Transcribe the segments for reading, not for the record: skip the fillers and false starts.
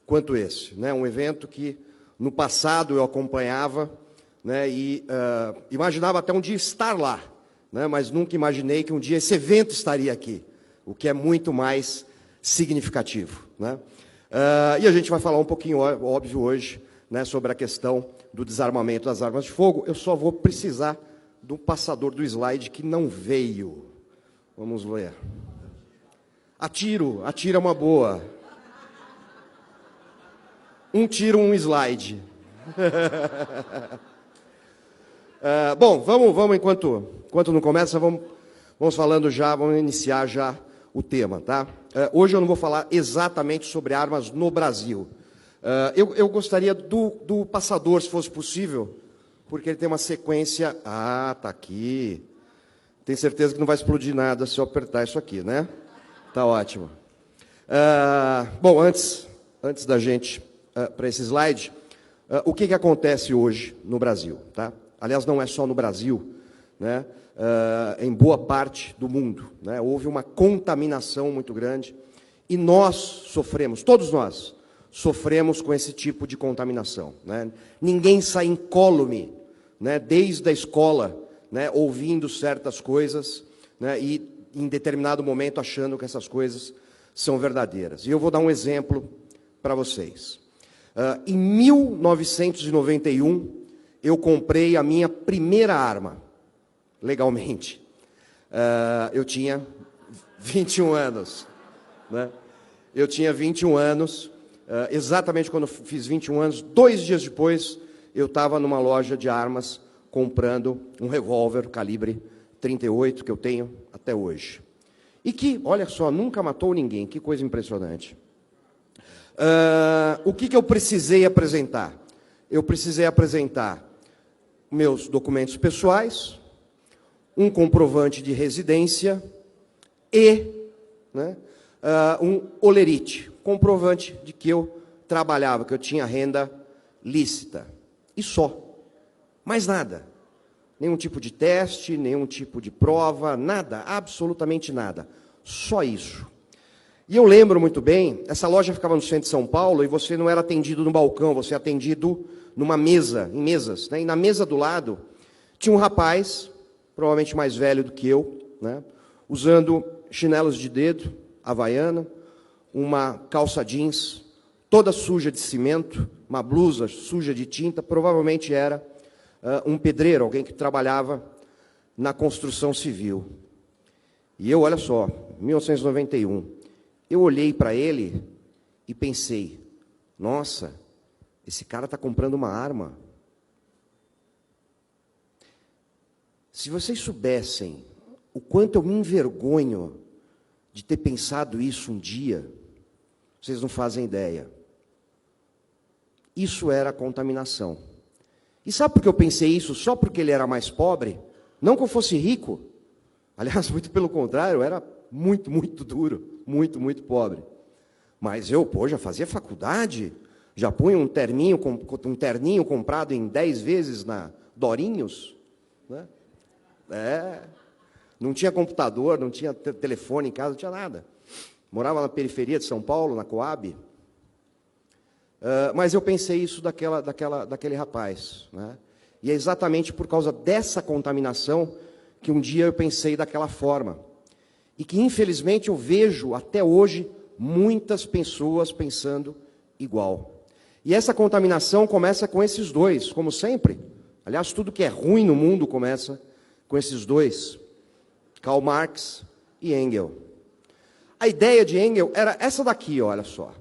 quanto esse, né? Um evento que, no passado, eu acompanhava, né? E imaginava até um dia estar lá, né? Mas nunca imaginei que um dia esse evento estaria aqui, o que é muito mais significativo, né? E a gente vai falar um pouquinho, óbvio, hoje, né, sobre a questão do desarmamento das armas de fogo. Eu só vou precisar do passador do slide que não veio. Vamos ver. Atiro é uma boa. Um tiro, um slide. Bom, vamos enquanto não começa, vamos falando já, vamos iniciar já o tema, tá? Hoje eu não vou falar exatamente sobre armas no Brasil. Eu gostaria do passador, se fosse possível, porque ele tem uma sequência... Ah, tá aqui. Tenho certeza que não vai explodir nada se eu apertar isso aqui, né? Tá ótimo. Bom, antes da gente para esse slide, o que acontece hoje no Brasil, tá? Aliás, não é só no Brasil, né? Em boa parte do mundo, né? Houve uma contaminação muito grande e nós sofremos, todos nós, sofremos com esse tipo de contaminação, né? Ninguém sai incólume, né, desde a escola, né, ouvindo certas coisas, né, e em determinado momento achando que essas coisas são verdadeiras. E eu vou dar um exemplo para vocês. Em 1991, eu comprei a minha primeira arma, legalmente. Eu tinha 21 anos. Né? Eu tinha 21 anos, exatamente quando eu fiz 21 anos, 2 dias depois, eu estava numa loja de armas comprando um revólver calibre 38, que eu tenho até hoje. E que, olha só, nunca matou ninguém, que coisa impressionante. O que eu precisei apresentar? Eu precisei apresentar meus documentos pessoais, um comprovante de residência e, né, um olerite, comprovante de que eu trabalhava, que eu tinha renda lícita. E só. Mais nada. Nenhum tipo de teste, nenhum tipo de prova, nada, absolutamente nada. Só isso. E eu lembro muito bem, essa loja ficava no centro de São Paulo e você não era atendido no balcão, você era atendido numa mesa, em mesas, né? E na mesa do lado tinha um rapaz, provavelmente mais velho do que eu, né? Usando chinelos de dedo, havaiana, uma calça jeans, toda suja de cimento, uma blusa suja de tinta, provavelmente era um pedreiro, alguém que trabalhava na construção civil. E eu, olha só, 1991, eu olhei para ele e pensei, nossa, esse cara está comprando uma arma. Se vocês soubessem o quanto eu me envergonho de ter pensado isso um dia, vocês não fazem ideia. Isso era contaminação. E sabe por que eu pensei isso? Só porque ele era mais pobre? Não que eu fosse rico. Aliás, muito pelo contrário, eu era muito, muito duro. Muito, muito pobre. Mas eu, já fazia faculdade, já punha um terninho comprado em 10 vezes na Dorinhos. Né? Não tinha computador, não tinha telefone em casa, não tinha nada. Morava na periferia de São Paulo, na Coab. Mas eu pensei isso daquele rapaz. Né? E é exatamente por causa dessa contaminação que um dia eu pensei daquela forma. E que, infelizmente, eu vejo, até hoje, muitas pessoas pensando igual. E essa contaminação começa com esses dois, como sempre. Aliás, tudo que é ruim no mundo começa com esses dois. Karl Marx e Engels. A ideia de Engels era essa daqui, olha só.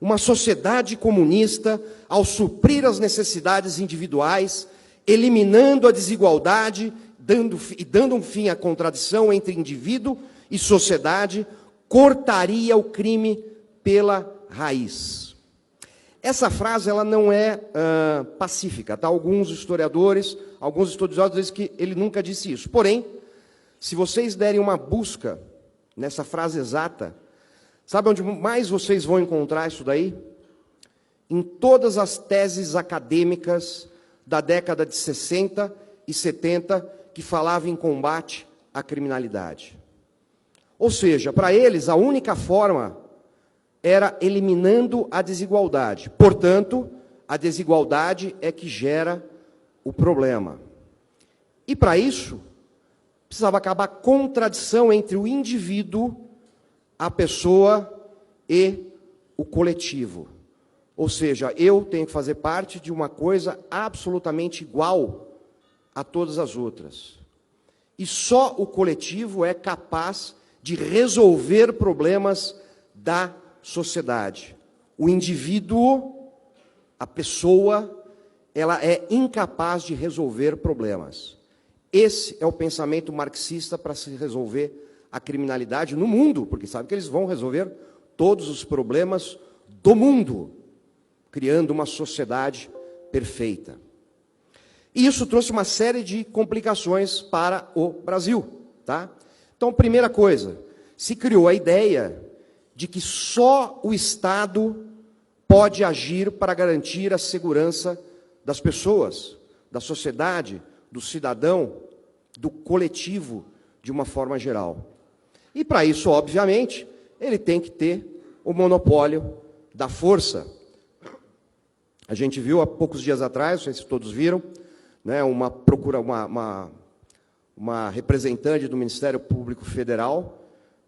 Uma sociedade comunista, ao suprir as necessidades individuais, eliminando a desigualdade, dando um fim à contradição entre indivíduo e sociedade, cortaria o crime pela raiz. Essa frase ela não é pacífica, tá? Alguns estudiosos dizem que ele nunca disse isso. Porém, se vocês derem uma busca nessa frase exata, sabe onde mais vocês vão encontrar isso daí? Em todas as teses acadêmicas da década de 60 e 70 que falavam em combate à criminalidade. Ou seja, para eles, a única forma era eliminando a desigualdade. Portanto, a desigualdade é que gera o problema. E, para isso, precisava acabar a contradição entre o indivíduo, a pessoa e o coletivo. Ou seja, eu tenho que fazer parte de uma coisa absolutamente igual a todas as outras. E só o coletivo é capaz de resolver problemas da sociedade. O indivíduo, a pessoa, ela é incapaz de resolver problemas. Esse é o pensamento marxista para se resolver a criminalidade no mundo, porque sabe que eles vão resolver todos os problemas do mundo, criando uma sociedade perfeita. E isso trouxe uma série de complicações para o Brasil, tá? Então, primeira coisa, se criou a ideia de que só o Estado pode agir para garantir a segurança das pessoas, da sociedade, do cidadão, do coletivo, de uma forma geral. E, para isso, obviamente, ele tem que ter o monopólio da força. A gente viu há poucos dias atrás, não sei se todos viram, né, uma representante do Ministério Público Federal,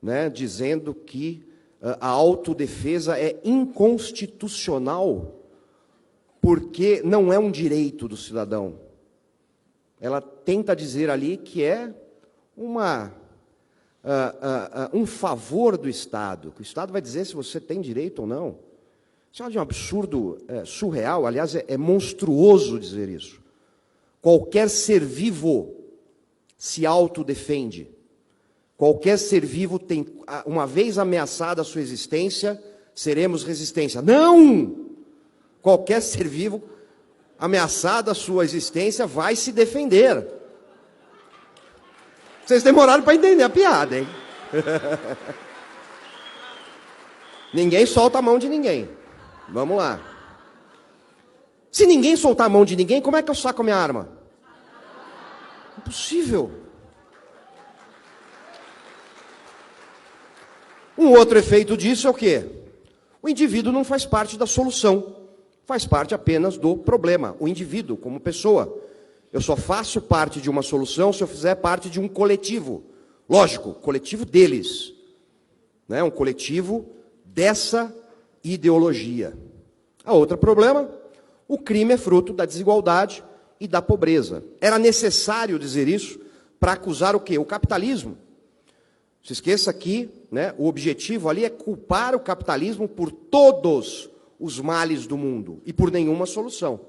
né, dizendo que a autodefesa é inconstitucional porque não é um direito do cidadão. Ela tenta dizer ali que é um favor do Estado, que o Estado vai dizer se você tem direito ou não. Isso é um absurdo surreal, aliás, é monstruoso dizer isso. Qualquer ser vivo se autodefende. Qualquer ser vivo tem, uma vez ameaçada a sua existência, seremos resistência. Não! Qualquer ser vivo ameaçada a sua existência vai se defender. Vocês demoraram para entender a piada, hein? Ninguém solta a mão de ninguém. Vamos lá. Se ninguém soltar a mão de ninguém, como é que eu saco a minha arma? Impossível. Um outro efeito disso é o quê? O indivíduo não faz parte da solução, faz parte apenas do problema. O indivíduo, como pessoa. Eu só faço parte de uma solução se eu fizer parte de um coletivo. Lógico, coletivo deles. Né? Um coletivo dessa ideologia. A outro problema, o crime é fruto da desigualdade e da pobreza. Era necessário dizer isso para acusar o quê? O capitalismo. Se esqueça que, né, o objetivo ali é culpar o capitalismo por todos os males do mundo e por nenhuma solução.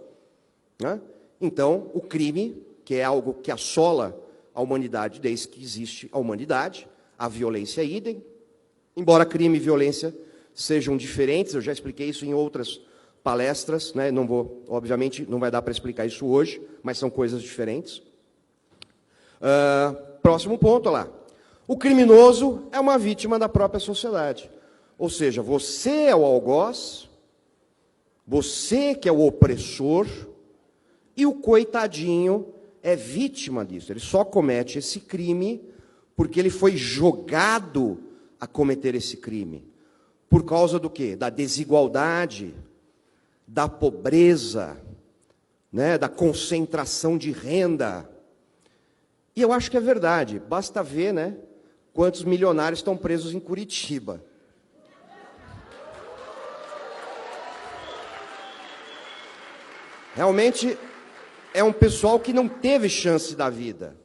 Né? Então, o crime, que é algo que assola a humanidade desde que existe a humanidade, a violência é idem. Embora crime e violência sejam diferentes, eu já expliquei isso em outras palestras, né? Não vou, obviamente, não vai dar para explicar isso hoje, mas são coisas diferentes. Próximo ponto, olha lá. O criminoso é uma vítima da própria sociedade. Ou seja, você é o algoz, você que é o opressor, e o coitadinho é vítima disso. Ele só comete esse crime porque ele foi jogado a cometer esse crime. Por causa do quê? Da desigualdade, da pobreza, né? Da concentração de renda. E eu acho que é verdade. Basta ver, né, quantos milionários estão presos em Curitiba. Realmente é um pessoal que não teve chance da vida.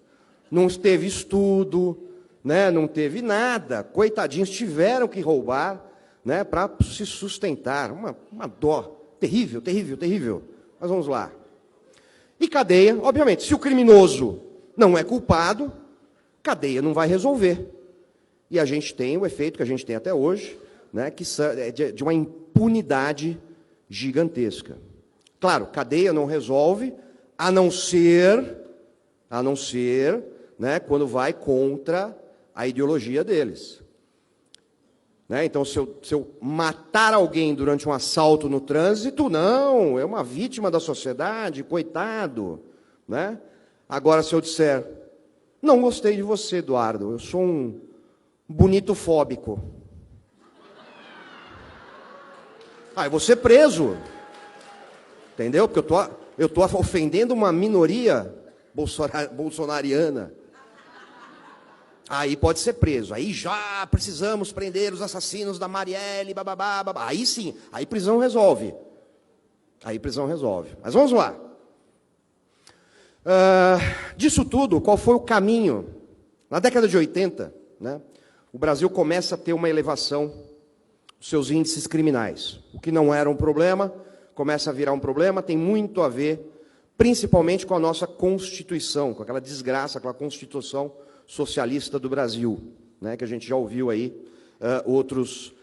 Não teve estudo, né, não teve nada. Coitadinhos, tiveram que roubar, né, para se sustentar. Uma dó. Terrível, terrível, terrível. Mas vamos lá. E cadeia, obviamente, se o criminoso não é culpado, cadeia não vai resolver. E a gente tem o efeito que a gente tem até hoje, né, que é de uma impunidade gigantesca. Claro, cadeia não resolve, a não ser, né, quando vai contra a ideologia deles. Né? Então, se eu matar alguém durante um assalto no trânsito, não, é uma vítima da sociedade, coitado. Né? Agora, se eu disser, não gostei de você, Eduardo, eu sou um bonito fóbico. Ah, eu vou ser preso. Entendeu? Porque eu tô ofendendo uma minoria bolsonariana. Aí pode ser preso. Aí já precisamos prender os assassinos da Marielle, bababá, babá. Aí sim, aí prisão resolve. Aí prisão resolve. Mas vamos lá. Disso tudo, qual foi o caminho? Na década de 80, né, o Brasil começa a ter uma elevação dos seus índices criminais. O que não era um problema, começa a virar um problema, tem muito a ver, principalmente com a nossa Constituição, com aquela desgraça, aquela Constituição socialista do Brasil, né, que a gente já ouviu aí outros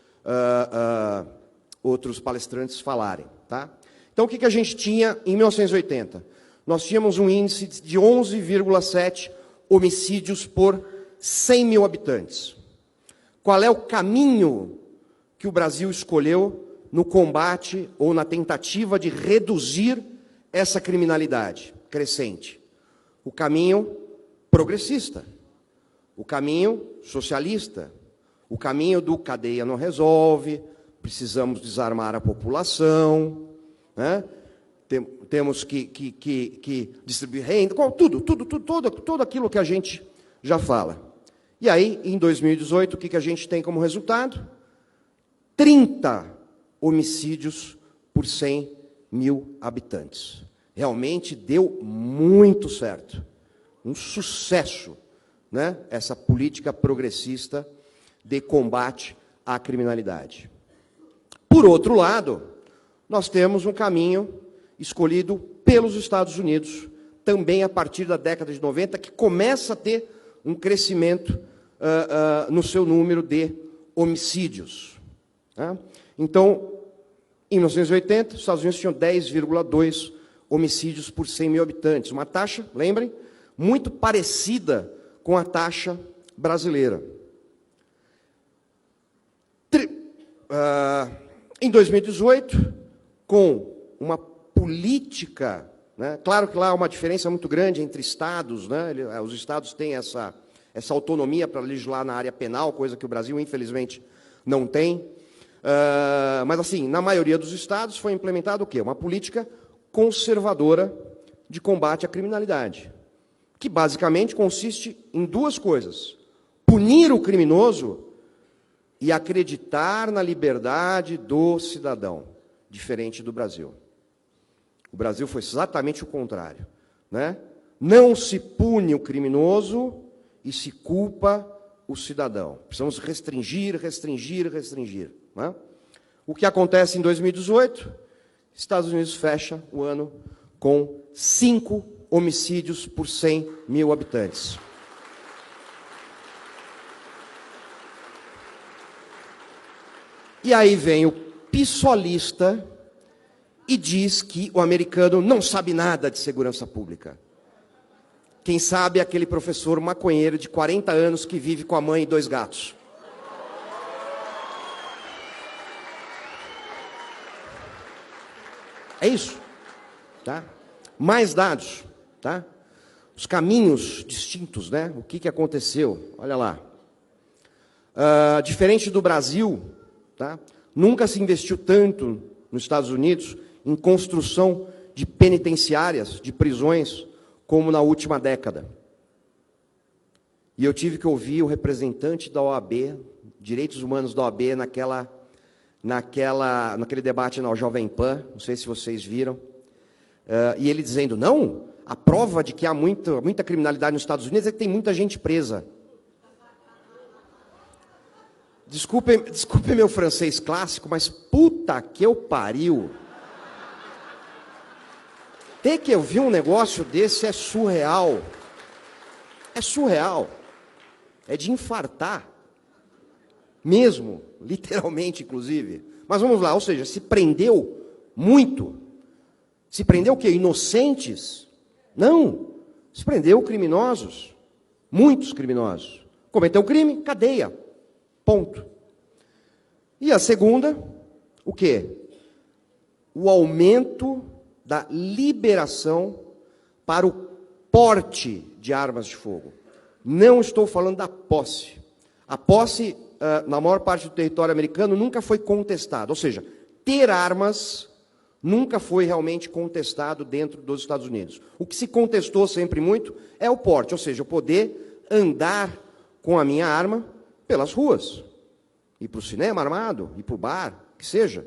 palestrantes falarem. Tá? Então, o que a gente tinha em 1980? Nós tínhamos um índice de 11,7 homicídios por 100 mil habitantes. Qual é o caminho que o Brasil escolheu no combate ou na tentativa de reduzir essa criminalidade crescente? O caminho progressista, o caminho socialista, o caminho do cadeia não resolve, precisamos desarmar a população, né? Temos que distribuir renda, tudo aquilo que a gente já fala. E aí, em 2018, o que a gente tem como resultado? 30 homicídios por 100 mil habitantes. Realmente deu muito certo. Um sucesso, né? Essa política progressista de combate à criminalidade. Por outro lado, nós temos um caminho escolhido pelos Estados Unidos, também a partir da década de 90, que começa a ter um crescimento no seu número de homicídios. Tá? Então, em 1980, os Estados Unidos tinham 10,2 homicídios por 100 mil habitantes. Uma taxa, lembrem, muito parecida com a taxa brasileira. Em 2018, com uma política, né? Claro que lá há uma diferença muito grande entre estados, né? Os estados têm essa autonomia para legislar na área penal, coisa que o Brasil, infelizmente, não tem. Mas, assim, na maioria dos estados foi implementado o quê? Uma política conservadora de combate à criminalidade, que basicamente consiste em duas coisas: punir o criminoso e acreditar na liberdade do cidadão, diferente do Brasil. O Brasil foi exatamente o contrário, né? Não se pune o criminoso e se culpa o cidadão. Precisamos restringir. Né? O que acontece em 2018? Estados Unidos fecha o ano com 5 homicídios por 100 mil habitantes. E aí vem o pissolista e diz que o americano não sabe nada de segurança pública. Quem sabe é aquele professor maconheiro de 40 anos que vive com a mãe e 2 gatos. É isso. Tá? Mais dados. Tá? Os caminhos distintos, né? O que aconteceu? Olha lá. Diferente do Brasil, tá? Nunca se investiu tanto nos Estados Unidos em construção de penitenciárias, de prisões, como na última década. E eu tive que ouvir o representante da OAB, Direitos Humanos da OAB, naquele debate na Jovem Pan, não sei se vocês viram, e ele dizendo, não, a prova de que há muita criminalidade nos Estados Unidos é que tem muita gente presa. Desculpe meu francês clássico, mas puta que eu pariu. Ter que ouvir um negócio desse é surreal. É surreal. É de infartar. Mesmo, literalmente, inclusive. Mas vamos lá, ou seja, se prendeu muito. Se prendeu o quê? Inocentes? Não. Se prendeu criminosos. Muitos criminosos. Cometeu crime, cadeia. Ponto. E a segunda, o quê? O aumento da liberação para o porte de armas de fogo. Não estou falando da posse. A posse, na maior parte do território americano, nunca foi contestada. Ou seja, ter armas nunca foi realmente contestado dentro dos Estados Unidos. O que se contestou sempre muito é o porte, ou seja, eu poder andar com a minha arma pelas ruas, ir para o cinema armado, ir para o bar, que seja.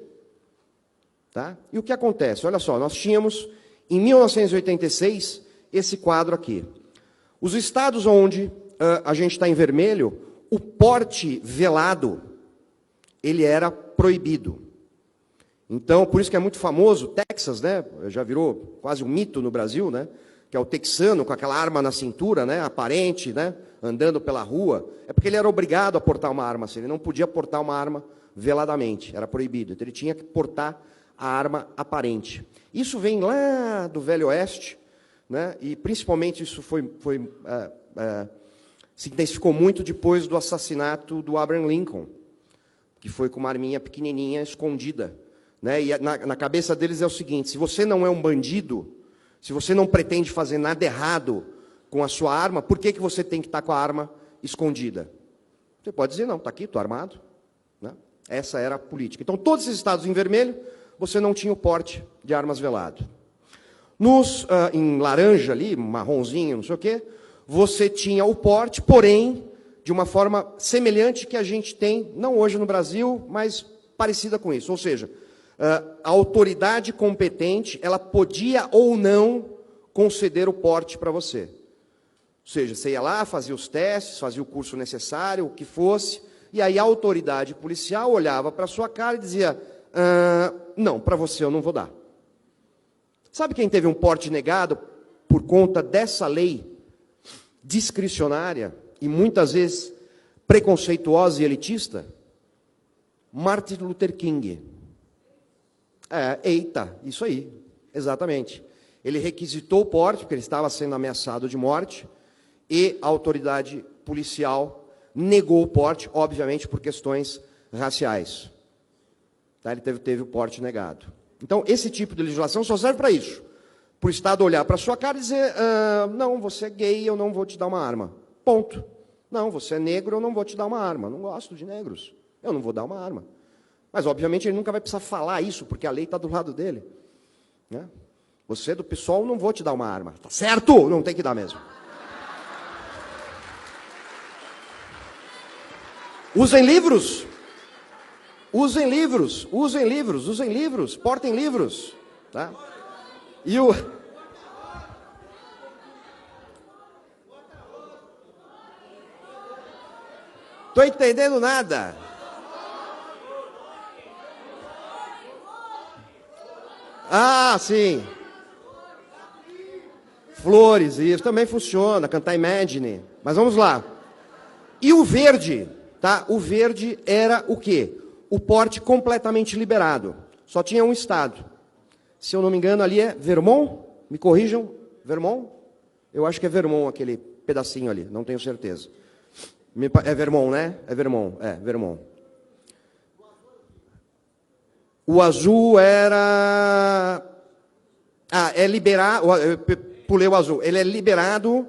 Tá? E o que acontece? Olha só, nós tínhamos, em 1986, esse quadro aqui. Os estados onde a gente está em vermelho, o porte velado, ele era proibido. Então, por isso que é muito famoso, Texas, né, já virou quase um mito no Brasil, né, que é o texano com aquela arma na cintura, né, aparente, né, andando pela rua. É porque ele era obrigado a portar uma arma assim, ele não podia portar uma arma veladamente, era proibido. Então, ele tinha que portar a arma aparente. Isso vem lá do Velho Oeste, né, e principalmente isso se intensificou muito depois do assassinato do Abraham Lincoln, que foi com uma arminha pequenininha, escondida. Né? E na cabeça deles é o seguinte, se você não é um bandido, se você não pretende fazer nada errado com a sua arma, por que você tem que estar com a arma escondida? Você pode dizer, não, está aqui, estou armado. Né? Essa era a política. Então, todos esses estados em vermelho, você não tinha o porte de armas velado. Em laranja ali, marronzinho, não sei o quê, você tinha o porte, porém, de uma forma semelhante que a gente tem, não hoje no Brasil, mas parecida com isso. Ou seja, a autoridade competente, ela podia ou não conceder o porte para você. Ou seja, você ia lá, fazia os testes, fazia o curso necessário, o que fosse, e aí a autoridade policial olhava para a sua cara e dizia, não, para você eu não vou dar. Sabe quem teve um porte negado por conta dessa lei discricionária e muitas vezes preconceituosa e elitista? Martin Luther King. Isso aí, exatamente. Ele requisitou o porte, porque ele estava sendo ameaçado de morte, e a autoridade policial negou o porte, obviamente por questões raciais. Tá? Ele teve o porte negado. Então, esse tipo de legislação só serve para isso. Para o Estado olhar para a sua cara e dizer, não, você é gay, eu não vou te dar uma arma. Ponto. Não, você é negro, eu não vou te dar uma arma. Não gosto de negros, eu não vou dar uma arma. Mas, obviamente, ele nunca vai precisar falar isso, porque a lei está do lado dele. Né? Você, do PSOL, não vou te dar uma arma. Tá certo? Não tem que dar mesmo. Usem livros. Usem livros. Usem livros. Usem livros. Portem livros. Tá? E o... Estou entendendo nada. Ah, sim. Flores, isso também funciona, cantar Imagine. Mas vamos lá. E o verde, tá? O verde era o quê? O porte completamente liberado. Só tinha um estado. Se eu não me engano, ali é Vermont? Me corrijam. Vermont? Eu acho que é Vermont aquele pedacinho ali, não tenho certeza. É Vermont, né? É Vermont. O azul era... é liberado... Eu pulei o azul. Ele é liberado,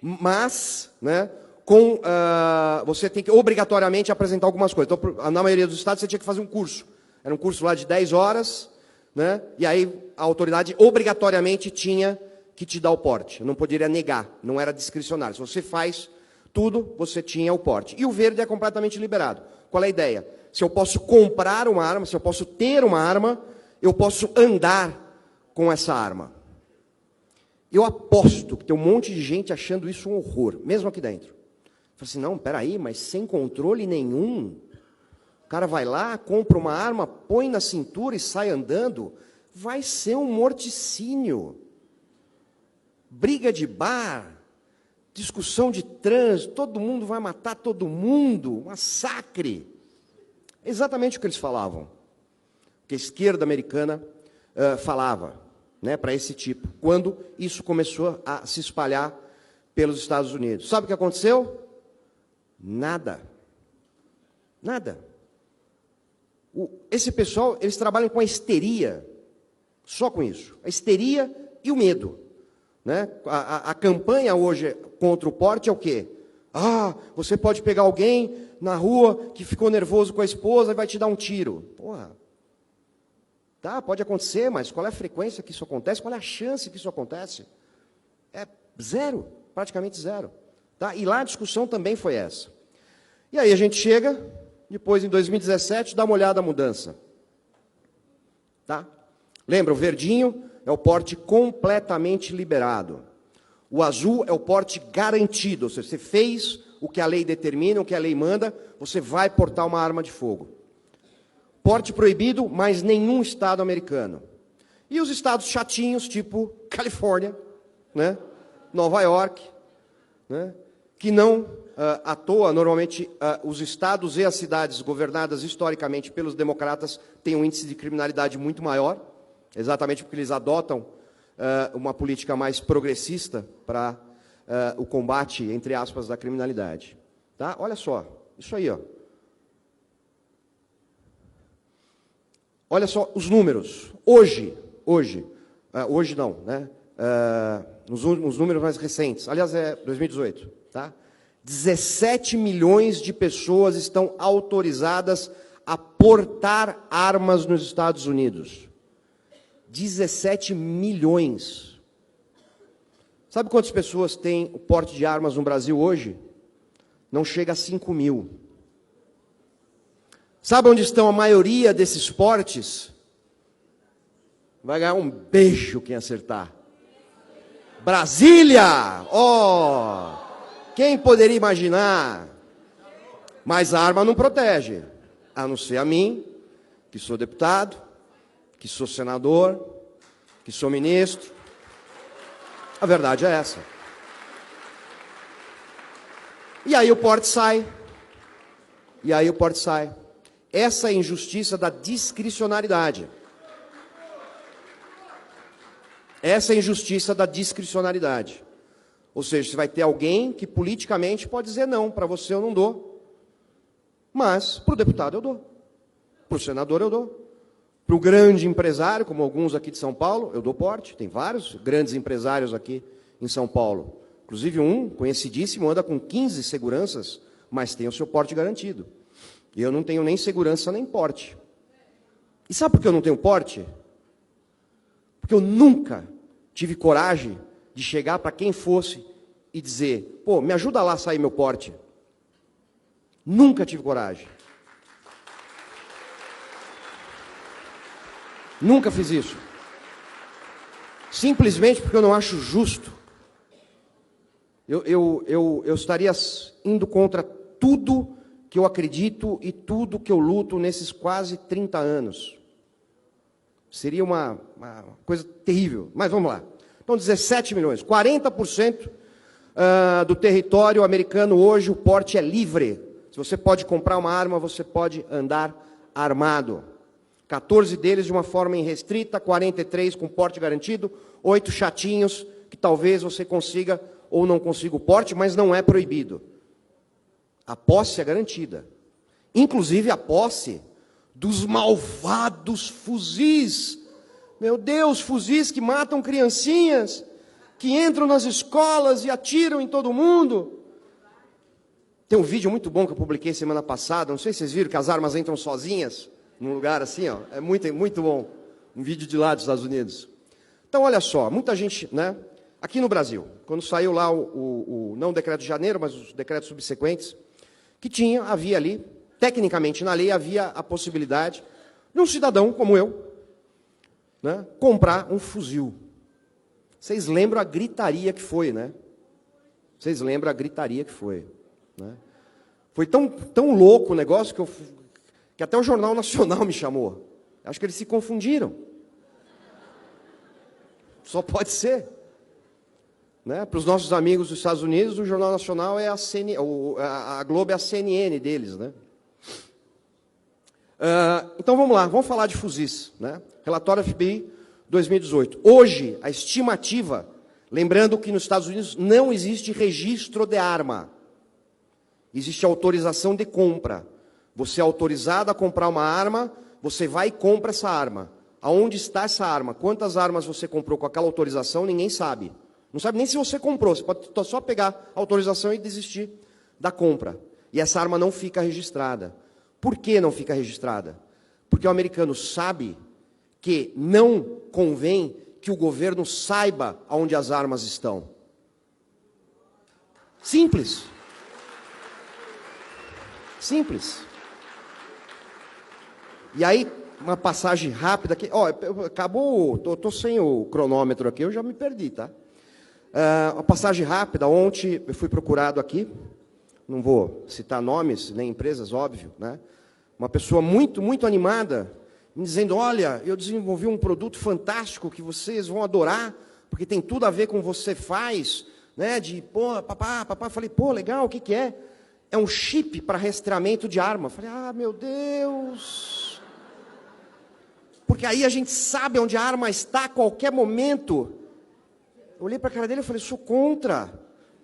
mas, né, você tem que obrigatoriamente apresentar algumas coisas. Então, na maioria dos estados, você tinha que fazer um curso. Era um curso lá de 10 horas, né, e aí a autoridade obrigatoriamente tinha que te dar o porte. Não poderia negar, não era discricionário. Se você faz tudo, você tinha o porte. E o verde é completamente liberado. Qual é a ideia? Se eu posso comprar uma arma, se eu posso ter uma arma, eu posso andar com essa arma. Eu aposto que tem um monte de gente achando isso um horror, mesmo aqui dentro. Fala assim, não, peraí, mas sem controle nenhum. O cara vai lá, compra uma arma, põe na cintura e sai andando. Vai ser um morticínio. Briga de bar, discussão de trânsito, todo mundo vai matar todo mundo, massacre. Exatamente o que eles falavam. Que a esquerda americana falava, né, para esse tipo, quando isso começou a se espalhar pelos Estados Unidos. Sabe o que aconteceu? Nada. Nada. Esse pessoal, eles trabalham com a histeria, só com isso. A histeria e o medo. Né? A campanha hoje contra o porte é o quê? Você pode pegar alguém na rua que ficou nervoso com a esposa e vai te dar um tiro. Porra. Tá, pode acontecer, mas qual é a frequência que isso acontece? Qual é a chance que isso acontece? É zero, praticamente zero. Tá? E lá a discussão também foi essa. E aí a gente chega, depois em 2017, dá uma olhada na mudança. Tá? Lembra, o verdinho é o porte completamente liberado. O azul é o porte garantido, ou seja, você fez o que a lei determina, o que a lei manda, você vai portar uma arma de fogo. Porte proibido, mas nenhum estado americano. E os estados chatinhos, tipo Califórnia, né? Nova York, né? Que não, à toa, normalmente, os estados e as cidades governadas historicamente pelos democratas têm um índice de criminalidade muito maior, exatamente porque eles adotam uma política mais progressista para o combate, entre aspas, da criminalidade. Tá? Olha só, isso aí, ó. Olha só os números. Hoje não, né? Nos números mais recentes, aliás, é 2018, tá? 17 milhões de pessoas estão autorizadas a portar armas nos Estados Unidos. 17 milhões. Sabe quantas pessoas têm o porte de armas no Brasil hoje? Não chega a 5 mil. Sabe onde estão a maioria desses portes? Vai ganhar um beijo quem acertar. Brasília! Oh! Quem poderia imaginar? Mas a arma não protege. A não ser a mim, que sou deputado, que sou senador, que sou ministro. A verdade é essa. E aí o porte sai. Essa é a injustiça da discricionariedade. Ou seja, você vai ter alguém que politicamente pode dizer não, para você eu não dou. Mas para o deputado eu dou. Para o senador eu dou. Para o grande empresário, como alguns aqui de São Paulo, eu dou porte. Tem vários grandes empresários aqui em São Paulo. Inclusive um, conhecidíssimo, anda com 15 seguranças, mas tem o seu porte garantido. E eu não tenho nem segurança nem porte. E sabe por que eu não tenho porte? Porque eu nunca tive coragem de chegar para quem fosse e dizer, pô, me ajuda lá a sair meu porte. Nunca tive coragem. Nunca fiz isso. Simplesmente porque eu não acho justo. Eu estaria indo contra tudo que eu acredito e tudo que eu luto nesses quase 30 anos. Seria uma coisa terrível. Mas vamos lá. Então, 17 milhões. 40% do território americano hoje, o porte é livre. Se você pode comprar uma arma, você pode andar armado. 14 deles de uma forma irrestrita, 43 com porte garantido, 8 chatinhos, que talvez você consiga ou não consiga o porte, mas não é proibido. A posse é garantida. Inclusive a posse dos malvados fuzis. Meu Deus, fuzis que matam criancinhas, que entram nas escolas e atiram em todo mundo. Tem um vídeo muito bom que eu publiquei semana passada, não sei se vocês viram, que as armas entram sozinhas, num lugar assim, ó. É muito bom. Um vídeo de lá dos Estados Unidos. Então, olha só, muita gente, né? Aqui no Brasil, quando saiu lá não o decreto de janeiro, mas os decretos subsequentes, que havia ali, tecnicamente na lei, havia a possibilidade de um cidadão como eu, né, comprar um fuzil. Vocês lembram a gritaria que foi, né? Né? Foi tão louco o negócio que até o Jornal Nacional me chamou. Acho que eles se confundiram. Só pode ser. Né? Para os nossos amigos dos Estados Unidos, o Jornal Nacional é a Globo é a CNN deles. Né? Então vamos lá, vamos falar de fuzis. Né? Relatório FBI 2018. Hoje, a estimativa, lembrando que nos Estados Unidos não existe registro de arma. Existe autorização de compra. Você é autorizado a comprar uma arma, você vai e compra essa arma. Aonde está essa arma? Quantas armas você comprou com aquela autorização, ninguém sabe. Não sabe nem se você comprou, você pode só pegar a autorização e desistir da compra. E essa arma não fica registrada. Por que não fica registrada? Porque o americano sabe que não convém que o governo saiba onde as armas estão. Simples. Simples. E aí, uma passagem rápida aqui. Ó, acabou, tô sem o cronômetro aqui, eu já me perdi, tá? Uma passagem rápida. Ontem eu fui procurado aqui, não vou citar nomes, nem empresas, óbvio, né? Uma pessoa muito, muito animada, me dizendo, olha, eu desenvolvi um produto fantástico que vocês vão adorar, porque tem tudo a ver com o que você faz, né? De, pô, papá. Falei, pô, legal, o que que é? É um chip para rastreamento de arma. Falei, ah, meu Deus. Porque aí a gente sabe onde a arma está a qualquer momento. Eu olhei para a cara dele e falei, sou contra.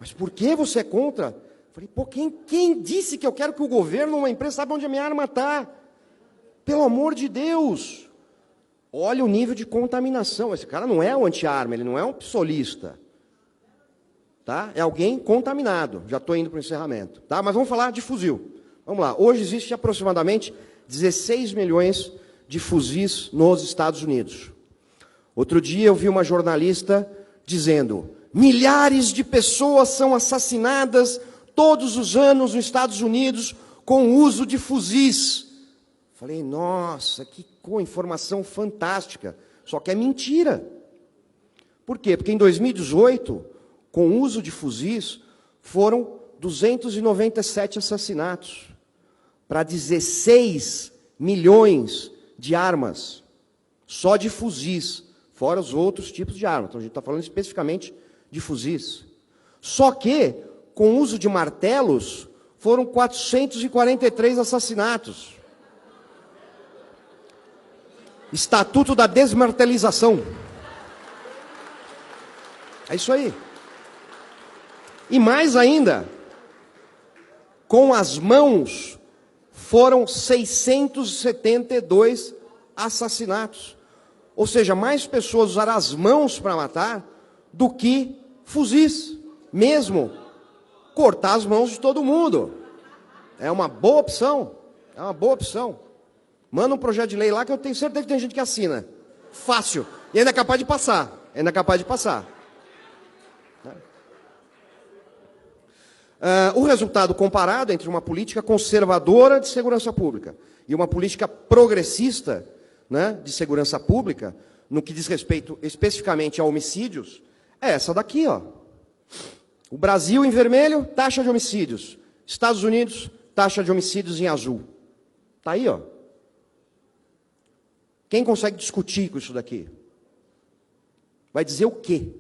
Mas por que você é contra? Falei, pô, quem disse que eu quero que o governo ou uma empresa saiba onde a minha arma está? Pelo amor de Deus. Olha o nível de contaminação. Esse cara não é um anti-arma, ele não é um psolista. Tá? É alguém contaminado. Já estou indo para o encerramento. Tá? Mas vamos falar de fuzil. Vamos lá. Hoje existe aproximadamente 16 milhões de fuzis nos Estados Unidos. Outro dia eu vi uma jornalista dizendo, milhares de pessoas são assassinadas todos os anos nos Estados Unidos com o uso de fuzis. Falei, nossa, que informação fantástica. Só que é mentira. Por quê? Porque em 2018, com o uso de fuzis, foram 297 assassinatos para 16 milhões de armas, só de fuzis, fora os outros tipos de armas. Então a gente está falando especificamente de fuzis. Só que, com o uso de martelos, foram 443 assassinatos. Estatuto da desmartelização. É isso aí. E mais ainda, com as mãos, foram 672 assassinatos. Ou seja, mais pessoas usaram as mãos para matar do que fuzis. Mesmo cortar as mãos de todo mundo. É uma boa opção. É uma boa opção. Manda um projeto de lei lá que eu tenho certeza que tem gente que assina. Fácil. E ainda é capaz de passar. Ainda é capaz de passar. O resultado comparado entre uma política conservadora de segurança pública e uma política progressista, né, de segurança pública, no que diz respeito especificamente a homicídios, é essa daqui, ó. O Brasil em vermelho, taxa de homicídios. Estados Unidos, taxa de homicídios em azul. Está aí, ó. Quem consegue discutir com isso daqui? Vai dizer o quê?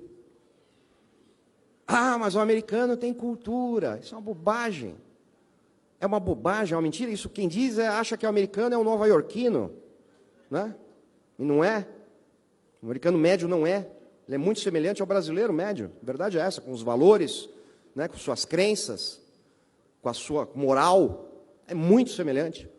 Ah, mas o americano tem cultura. Isso é uma bobagem. É uma bobagem, é uma mentira. Isso quem diz acha que o americano é um nova-iorquino, né? E não é. O americano médio não é. Ele é muito semelhante ao brasileiro médio. A verdade é essa, com os valores, né, com suas crenças, com a sua moral. É muito semelhante.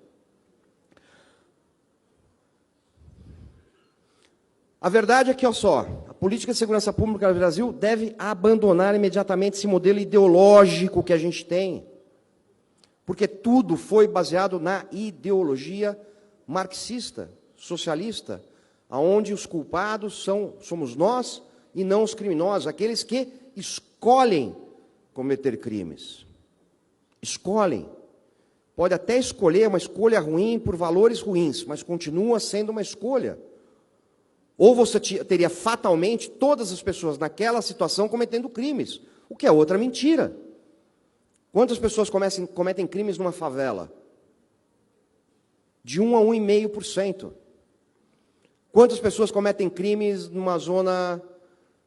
A verdade é que, olha só, a política de segurança pública no Brasil deve abandonar imediatamente esse modelo ideológico que a gente tem. Porque tudo foi baseado na ideologia marxista, socialista, onde os culpados somos nós e não os criminosos, aqueles que escolhem cometer crimes. Escolhem. Pode até escolher uma escolha ruim por valores ruins, mas continua sendo uma escolha. Ou você teria fatalmente todas as pessoas naquela situação cometendo crimes, o que é outra mentira. Quantas pessoas cometem crimes numa favela? De 1 a 1,5%. Quantas pessoas cometem crimes numa zona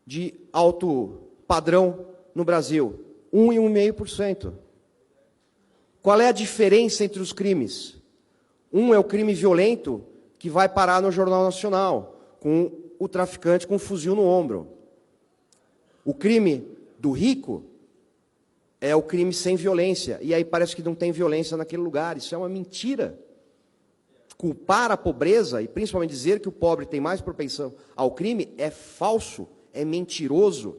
de alto padrão no Brasil? 1 e 1,5%. Qual é a diferença entre os crimes? Um é o crime violento que vai parar no Jornal Nacional, com o traficante com um fuzil no ombro. O crime do rico é o crime sem violência. E aí parece que não tem violência naquele lugar. Isso é uma mentira. Culpar a pobreza, e principalmente dizer que o pobre tem mais propensão ao crime, é falso, é mentiroso.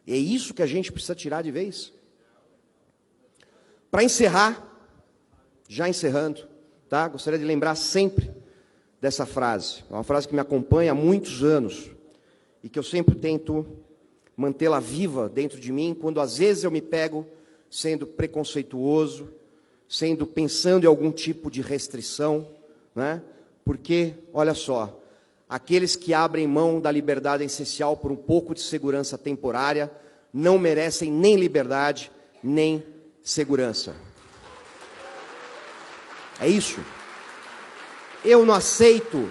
É isso que a gente precisa tirar de vez. Para encerrar, já encerrando, tá? Gostaria de lembrar sempre dessa frase. É uma frase que me acompanha há muitos anos e que eu sempre tento mantê-la viva dentro de mim, quando às vezes eu me pego sendo preconceituoso, pensando em algum tipo de restrição, né? Porque, olha só, aqueles que abrem mão da liberdade essencial por um pouco de segurança temporária não merecem nem liberdade, nem segurança. É isso. Eu não aceito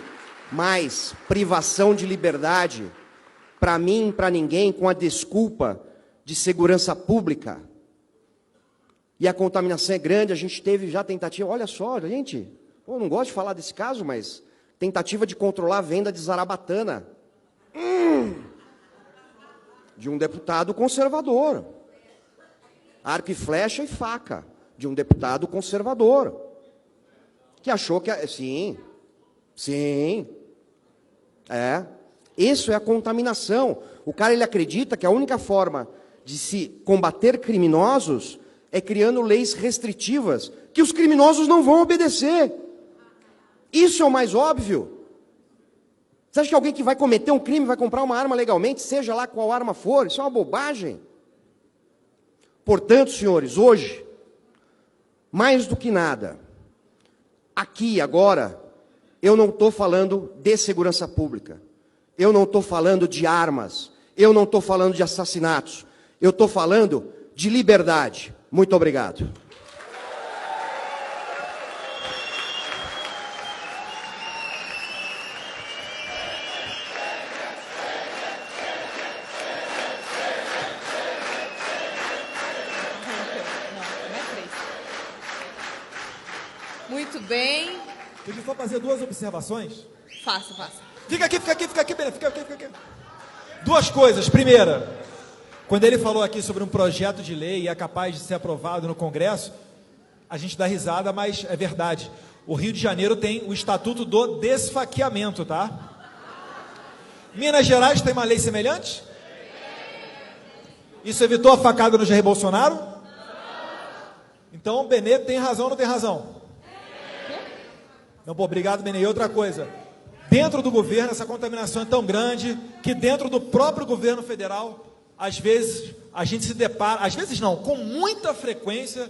mais privação de liberdade para mim, para ninguém, com a desculpa de segurança pública. E a contaminação é grande, a gente teve já tentativa, olha só, gente, eu não gosto de falar desse caso, mas tentativa de controlar a venda de Zarabatana. De um deputado conservador. Arco e flecha e faca. De um deputado conservador. Que achou que... Sim. Isso é a contaminação. O cara, ele acredita que a única forma de se combater criminosos é criando leis restritivas, que os criminosos não vão obedecer. Isso é o mais óbvio. Você acha que alguém que vai cometer um crime vai comprar uma arma legalmente, seja lá qual arma for? Isso é uma bobagem. Portanto, senhores, hoje, mais do que nada, aqui, agora, eu não estou falando de segurança pública. Eu não estou falando de armas. Eu não estou falando de assassinatos. Eu estou falando de liberdade. Muito obrigado. Muito bem. Deixa eu só fazer duas observações. Faça. Fica aqui, Benê, fica aqui. Duas coisas. Primeira, quando ele falou aqui sobre um projeto de lei e é capaz de ser aprovado no Congresso, a gente dá risada, mas é verdade. O Rio de Janeiro tem o Estatuto do Desfaqueamento, tá? Minas Gerais tem uma lei semelhante? Isso evitou a facada no Jair Bolsonaro? Então o Benê tem razão ou não tem razão? Não, pô, obrigado, Benê. E outra coisa, dentro do governo essa contaminação é tão grande que dentro do próprio governo federal, às vezes a gente se depara, às vezes não, com muita frequência,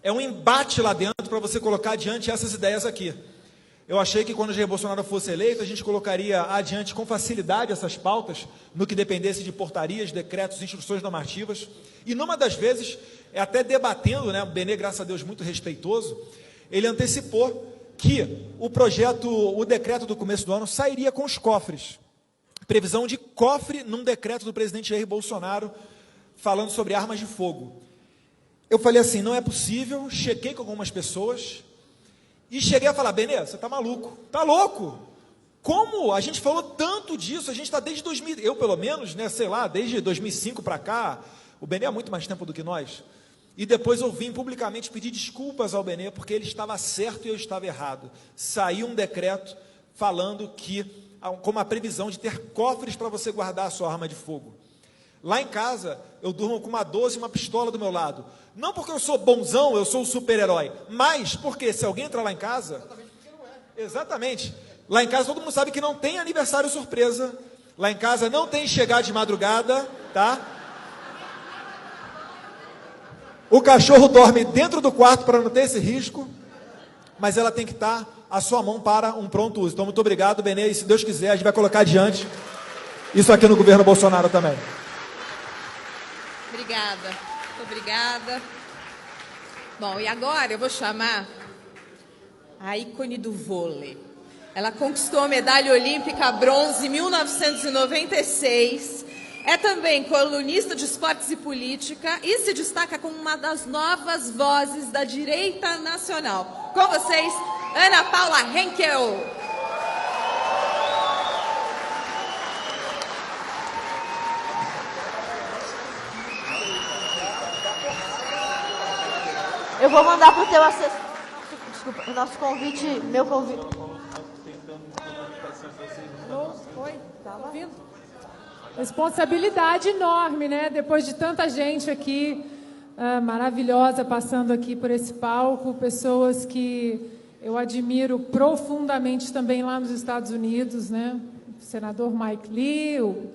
é um embate lá dentro para você colocar adiante essas ideias aqui. Eu achei que quando o Jair Bolsonaro fosse eleito, a gente colocaria adiante com facilidade essas pautas, no que dependesse de portarias, decretos, instruções normativas, e numa das vezes, até debatendo, né, o Benê, graças a Deus, muito respeitoso, ele antecipou que o decreto do começo do ano sairia com os cofres. Previsão de cofre num decreto do presidente Jair Bolsonaro, falando sobre armas de fogo. Eu falei assim, não é possível, chequei com algumas pessoas, e cheguei a falar, Benê, você está maluco, está louco? Como? A gente falou tanto disso, a gente está desde 2000, eu pelo menos, né, sei lá, desde 2005 para cá, o Benê há muito mais tempo do que nós, e depois eu vim publicamente pedir desculpas ao Benê, porque ele estava certo e eu estava errado. Saiu um decreto falando que, como a previsão de ter cofres para você guardar a sua arma de fogo. Lá em casa, eu durmo com uma 12 e uma pistola do meu lado. Não porque eu sou bonzão, eu sou o super-herói, mas porque se alguém entrar lá em casa... Exatamente porque não é. Exatamente. Lá em casa todo mundo sabe que não tem aniversário surpresa. Lá em casa não tem chegar de madrugada, tá? O cachorro dorme dentro do quarto para não ter esse risco, mas ela tem que estar à sua mão para um pronto uso. Então, muito obrigado, Benê, e se Deus quiser, a gente vai colocar adiante isso aqui no governo Bolsonaro também. Obrigada, muito obrigada. Bom, e agora eu vou chamar a ícone do vôlei. Ela conquistou a medalha olímpica bronze em 1996. É também colunista de esportes e política e se destaca como uma das novas vozes da direita nacional. Com vocês, Ana Paula Henkel. Eu vou mandar para o teu assessor. Desculpa, o nosso convite, meu convite. Oi, estava ouvindo? Responsabilidade enorme, né? Depois de tanta gente aqui, maravilhosa, passando aqui por esse palco, pessoas que eu admiro profundamente também lá nos Estados Unidos, né? O senador Mike Lee, o